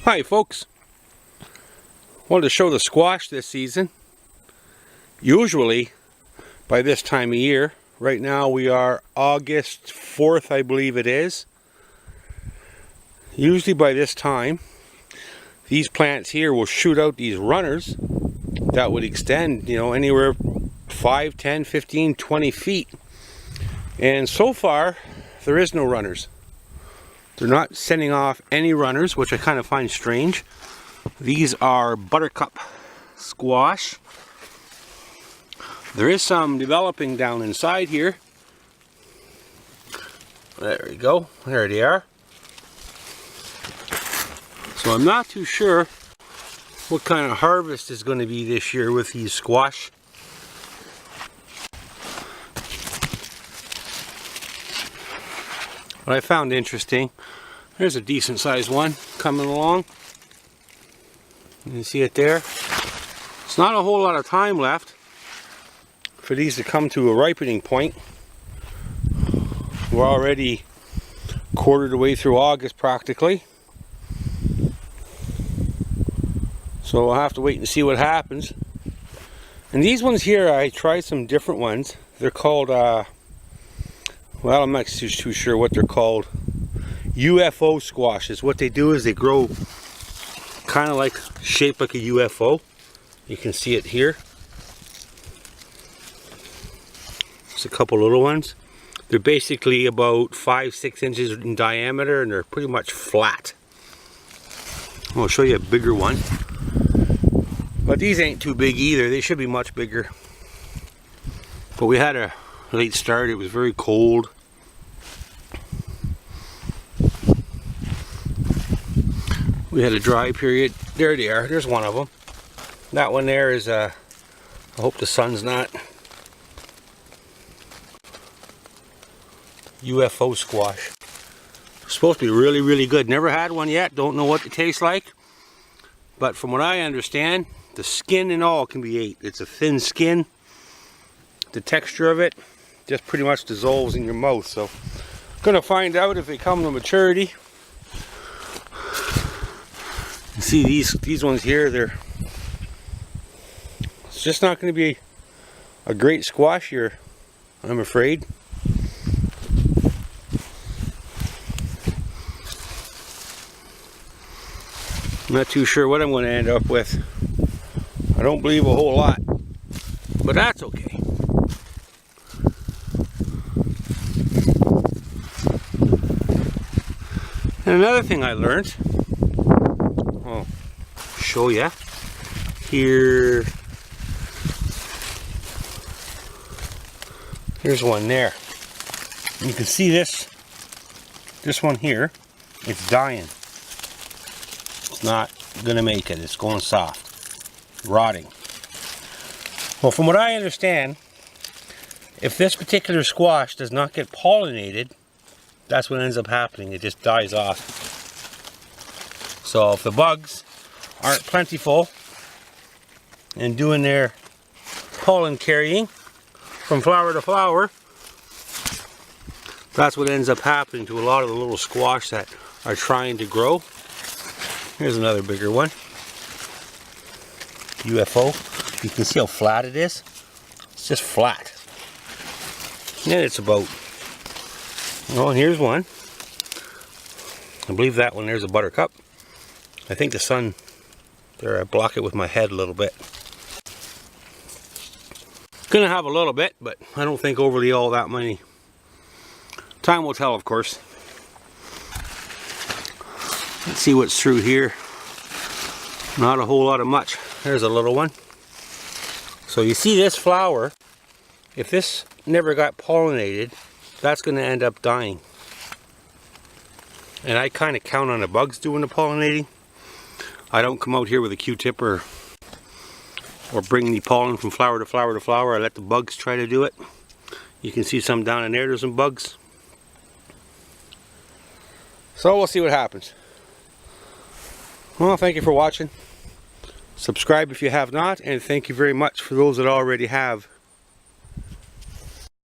Hi folks, wanted to show the squash this season. Usually by this time of year, right now we are August 4th I believe it is. Usually by this time these plants here will shoot out these runners that would extend, anywhere 5, 10, 15, 20 feet. And so far there is no runners. They're not sending off any runners, which I kind of find strange. These are buttercup squash. There is some developing down inside here. There we go. There they are. So I'm not too sure what kind of harvest is going to be this year with these squash. What I found interesting, there's a decent sized one coming along. You can see it there. It's not a whole lot of time left for these to come to a ripening point. We're already quartered the way through August practically. So we'll have to wait and see what happens. And these ones here, I tried some different ones. They're called well, I'm not too sure what they're called. UFO squashes. What they do is they grow kind of like, shaped like a UFO. You can see it here. There's a couple little ones. They're basically about 5-6 inches in diameter and they're pretty much flat. I'll show you a bigger one. But these ain't too big either. They should be much bigger. But we had a late start. It was very cold. We had a dry period. There they are. There's one of them. That one there is I hope the sun's not. UFO squash. Supposed to be really, really good. Never had one yet. Don't know what they taste like. But from what I understand, the skin and all can be ate. It's a thin skin. The texture of it just pretty much dissolves in your mouth. So gonna find out if they come to maturity. You see these ones here, it's just not going to be a great squash year, I'm afraid. I'm not too sure what I'm going to end up with. I don't believe a whole lot, but that's okay. And another thing I learned, I'll show ya here. Here's one there. You can see this one here. It's dying. It's not gonna make it. It's going soft, rotting. Well, from what I understand, if this particular squash does not get pollinated, that's what ends up happening. It just dies off. So if the bugs aren't plentiful and doing their pollen carrying from flower to flower, that's what ends up happening to a lot of the little squash that are trying to grow. Here's another bigger one. UFO. You can see how flat it is. It's just flat. And it's about, and here's one. I believe that one there's a buttercup. I think the sun, there I block it with my head a little bit. Gonna have a little bit, but I don't think overly all that many. Time will tell, of course. Let's see what's through here. Not a whole lot of much. There's a little one. So you see this flower, if this never got pollinated, that's gonna end up dying. And I kind of count on the bugs doing the pollinating. I don't come out here with a Q-tip or bring the pollen from flower to flower to flower. I let the bugs try to do it. You can see some down in there. There's some bugs. So we'll see what happens. Well, thank you for watching. Subscribe if you have not, and thank you very much for those that already have.